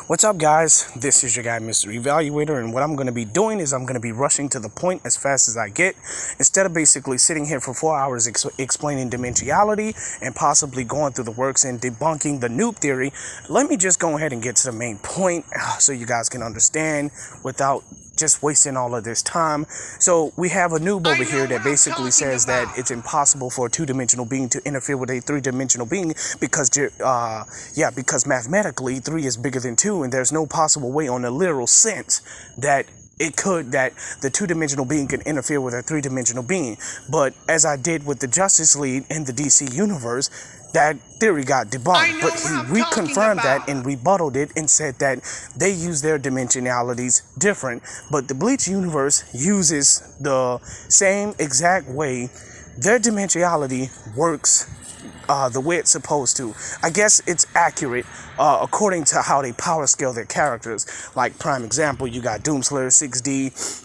What's up, guys? This is your guy, Mr. Evaluator, and what I'm going to be doing is I'm going to be rushing to the point as fast as I get. Instead of basically sitting here for 4 hours explaining dimensionality and possibly going through the works and debunking the noob theory, let me just go ahead and get to the main point so you guys can understand without just wasting all of this time. So we have a noob over here that basically says that it's impossible for a two-dimensional being to interfere with a three-dimensional being because because mathematically 3 is bigger than 2, and there's no possible way on a literal sense that the two-dimensional being can interfere with a three-dimensional being. But as I did with the Justice League in the DC universe, that theory got debunked, but he reconfirmed that and rebutted it and said that they use their dimensionalities different, but the Bleach universe uses the same exact way. Their dimensionality works the way it's supposed to. I guess it's accurate according to how they power scale their characters. Like, prime example, you got Doomslayer 6D,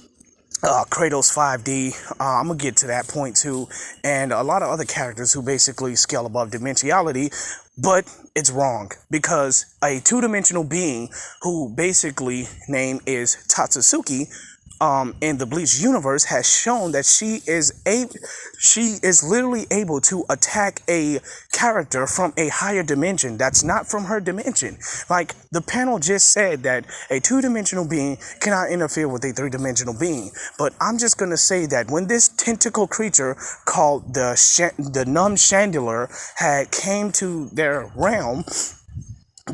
Kratos 5D, I'm gonna get to that point too, and a lot of other characters who basically scale above dimensionality, but it's wrong because a two-dimensional being who basically name is Tatsuki in the Bleach universe has shown that she is literally able to attack a character from a higher dimension that's not from her dimension. Like, the panel just said that a two-dimensional being cannot interfere with a three-dimensional being, but I'm just gonna say that when this tentacle creature called the Numb Chandelier had came to their realm,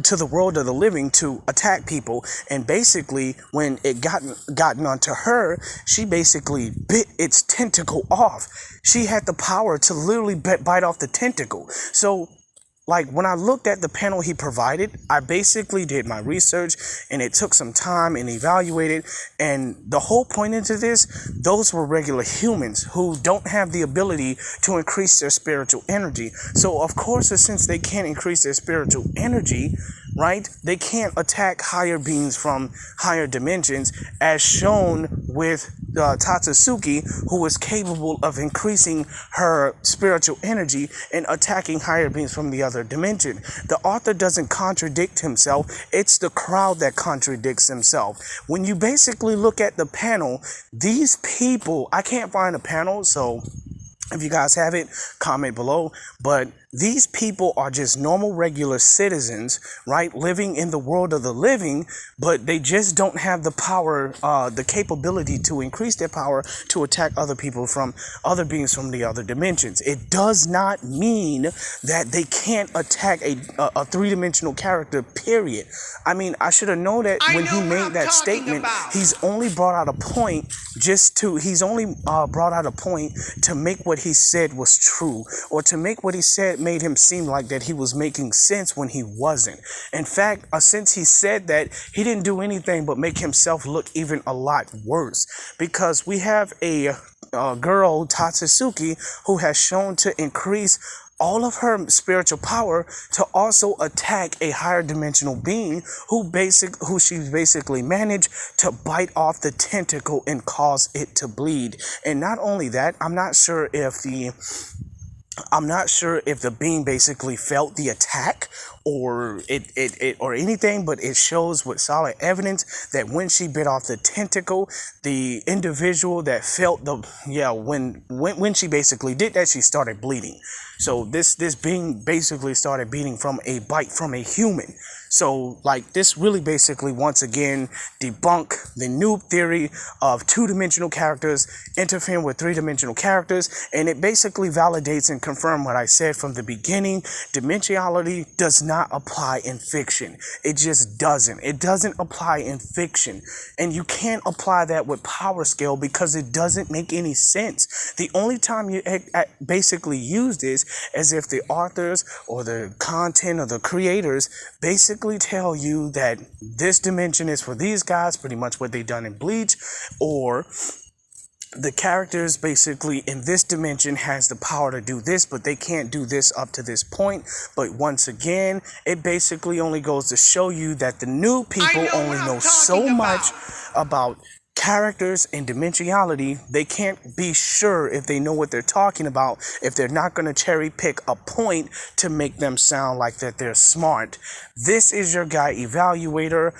to the world of the living, to attack people, and basically when it gotten onto her, she basically bit its tentacle off. She had the power to literally bite off the tentacle. So, like, when I looked at the panel he provided, I basically did my research, and it took some time and evaluated, and the whole point into this, those were regular humans who don't have the ability to increase their spiritual energy. So, of course, since they can't increase their spiritual energy, right, they can't attack higher beings from higher dimensions, as shown with Tatsuki, who is capable of increasing her spiritual energy and attacking higher beings from the other dimension. The author doesn't contradict himself, it's the crowd that contradicts himself. When you basically look at the panel, these people, I can't find a panel, so if you guys have it, comment below, but these people are just normal, regular citizens, right, living in the world of the living, but they just don't have the power, the capability to increase their power to attack other people from other beings from the other dimensions. It does not mean that they can't attack a three-dimensional character, period. I mean, I should have known that when he made that statement. He's only brought out a point to make what he said was true, or to make what he said made him seem like that he was making sense when he wasn't. In fact, since he said that, he didn't do anything but make himself look even a lot worse, because we have a girl, Tatsuki, who has shown to increase all of her spiritual power to also attack a higher dimensional being who she's basically managed to bite off the tentacle and cause it to bleed. And not only that, I'm not sure if the being basically felt the attack or anything, but it shows with solid evidence that when she bit off the tentacle, the individual that felt when she basically did that, she started bleeding. So this being basically started bleeding from a bite from a human. So, like, this really basically, once again, debunk the noob theory of two-dimensional characters interfering with three-dimensional characters, and it basically validates and confirms what I said from the beginning. Dimensionality does not apply in fiction. It just doesn't. It doesn't apply in fiction, and you can't apply that with power scale because it doesn't make any sense. The only time you basically use this is if the authors or the content or the creators basically tell you that this dimension is for these guys, pretty much what they've done in Bleach, or the characters basically in this dimension has the power to do this, but they can't do this up to this point. But once again, it basically only goes to show you that the new people only know so much about characters in Dimensionality, they can't be sure if they know what they're talking about if they're not going to cherry pick a point to make them sound like that they're smart. This is your guy Evaluator.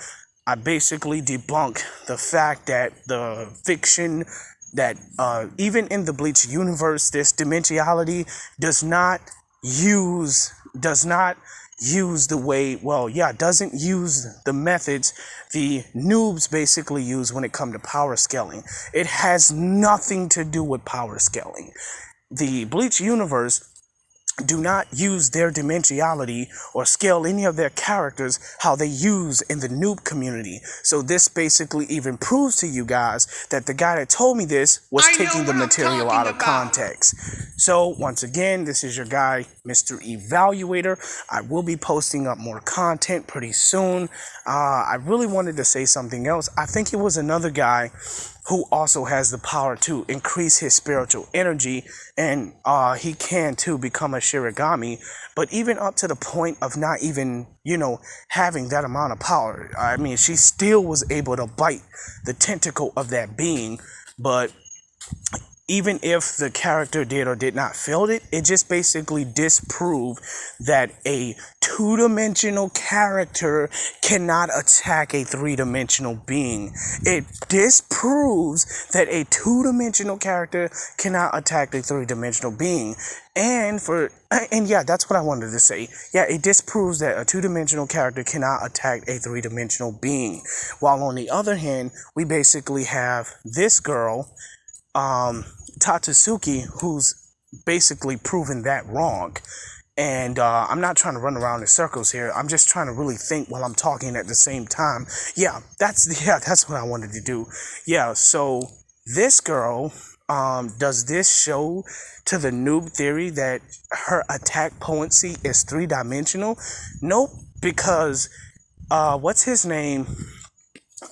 I basically debunk the fact that the fiction that even in the Bleach universe, this Dimensionality doesn't use the methods the noobs basically use when it comes to power scaling. It has nothing to do with power scaling. The Bleach universe do not use their Dimensionality or scale any of their characters how they use in the noob community. So this basically even proves to you guys that the guy that told me this was taking the material out of context. So once again, this is your guy, Mr. Evaluator. I will be posting up more content pretty soon. I really wanted to say something else. I think it was another guy who also has the power to increase his spiritual energy, and he can too become a Shirigami, but even up to the point of not even, having that amount of power. I mean, she still was able to bite the tentacle of that being, but even if the character did or did not feel it, it just basically disproved that a two-dimensional character cannot attack a three-dimensional being. It disproves that a two-dimensional character cannot attack a three-dimensional being. And yeah, that's what I wanted to say. Yeah, it disproves that a two-dimensional character cannot attack a three-dimensional being. While on the other hand, we basically have this girl, Tatsuki, who's basically proven that wrong. And I'm not trying to run around in circles here. I'm just trying to really think while I'm talking at the same time. Yeah, that's what I wanted to do. Yeah, so this girl, does this show to the noob theory that her attack potency is three-dimensional? Nope, because what's his name?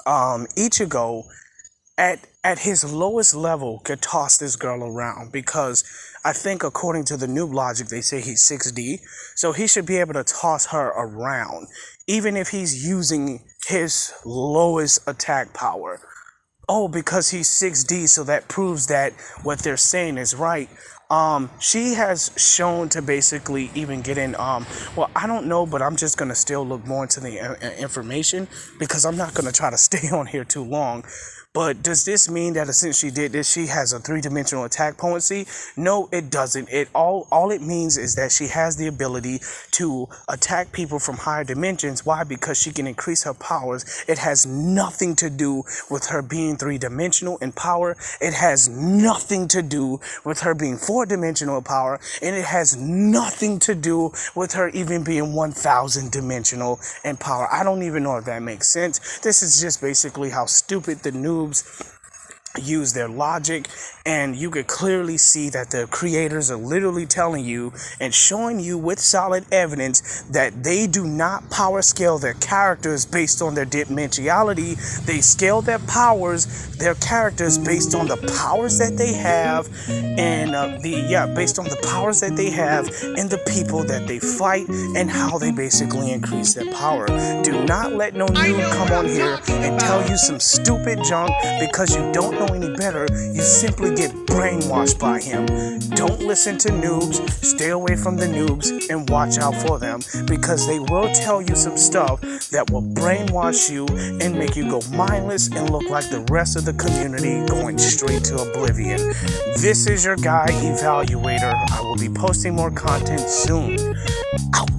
Ichigo, at his lowest level, could toss this girl around, because I think according to the noob logic, they say he's 6D, so he should be able to toss her around, even if he's using his lowest attack power. Oh, because he's 6D, so that proves that what they're saying is right. She has shown to basically even get in, well, I don't know, but I'm just going to still look more into the information, because I'm not going to try to stay on here too long. But does this mean that since she did this, she has a three-dimensional attack potency? No, it doesn't. All it means is that she has the ability to attack people from higher dimensions. Why? Because she can increase her powers. It has nothing to do with her being three-dimensional in power. It has nothing to do with her being four-dimensional in power. And it has nothing to do with her even being 1,000-dimensional in power. I don't even know if that makes sense. This is just basically how stupid the noobs use their logic, and you could clearly see that the creators are literally telling you and showing you with solid evidence that they do not power scale their characters based on their dimensionality. They scale their powers, their characters, based on the powers that they have, and based on the powers that they have and the people that they fight and how they basically increase their power. Do not let no noob come on here and tell you some stupid junk because you don't know any better. You simply get brainwashed by him. Don't listen to noobs. Stay away from the noobs and watch out for them, because they will tell you some stuff that will brainwash you and make you go mindless and look like the rest of the community going straight to oblivion. This is your guy Evaluator. I will be posting more content soon. Out.